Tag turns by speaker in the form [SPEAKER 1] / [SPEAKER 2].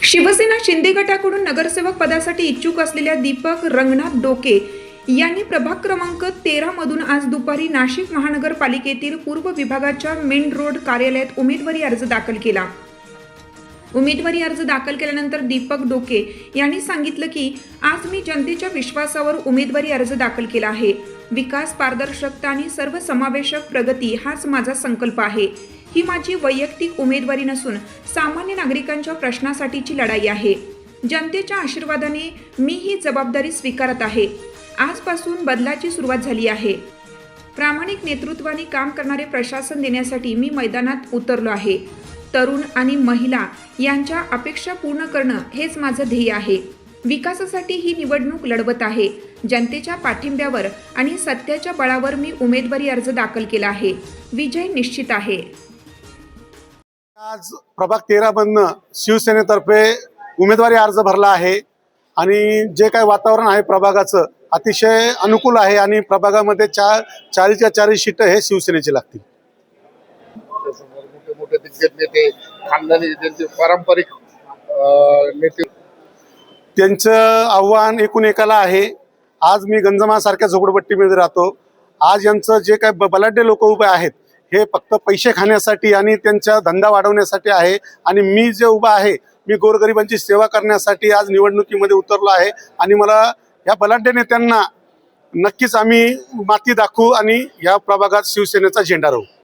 [SPEAKER 1] शिवसेना शिंदे गटाकडून नगरसेवक पदासाठी इच्छुक असलेल्या दीपक रंगनाथ डोके यांनी प्रभाग क्रमांक 13 मधून आज दुपारी नाशिक महानगरपालिकेतील पूर्व विभागाच्या मेन रोड कार्यालयात उमेदवारी अर्ज दाखल केला। उमेदवारी अर्ज दाखल केल्यानंतर दीपक डोके यांनी सांगितलं की आज मी जनतेच्या विश्वासावर उमेदवारी अर्ज दाखल केला आहे। विकास, पारदर्शकता आणि सर्वसमावेशक प्रगती हाच माझा संकल्प आहे। ही माझी वैयक्तिक उमेदवारी नसून सामान्य नागरिकांच्या प्रश्नासाठीची लढाई आहे। जनतेच्या आशीर्वादाने मी ही जबाबदारी स्वीकारत आहे। आजपासून बदलाची सुरुवात झाली आहे। प्रामाणिक नेतृत्वाने काम करणारे प्रशासन देण्यासाठी मी मैदानात उतरलो आहे। तरुण आणि महिला यांच्या अपेक्षा पूर्ण करणं हेच माझं ध्येय आहे। विकासासाठी ही निवडणूक लढवत आहे। जनतेच्या पाठिंब्यावर आणि सत्याच्या बळावर मी उमेदवारी अर्ज दाखल केला आहे। विजय निश्चित आहे।
[SPEAKER 2] आज प्रभाग 13 मधनं शिवसेनेतर्फे उमेदवारी अर्ज भरला आहे आणि जे काही वातावरण आहे प्रभागाचं अतिशय अनुकूल आहे आणि प्रभागामध्ये 40च्या 40 सीट हे शिवसेनेची लागतील।
[SPEAKER 3] मोठे दिग्गज नेते, खानदानी त्यांचे पारंपरिक नेते,
[SPEAKER 2] त्यांचं आव्हान एकूण एकाला आहे। आज मी गंजमासारख्या झोपडपट्टीमध्ये राहतो। आज यांचं जे काही बलाढ्य लोक उभे आहेत हे फक्त पैसे खाण्यासाठी आणि त्यांचा धंदा वाढवण्यासाठी आहे आणि मी जे उभा आहे मी गोरगरिबांची सेवा करण्यासाठी आज निवडणुकीमध्ये उतरलो आहे आणि मला या बलाढ्य नेत्यांना नक्कीच आम्ही माती दाखवू आणि या प्रभागात शिवसेनेचा झेंडा रोवू।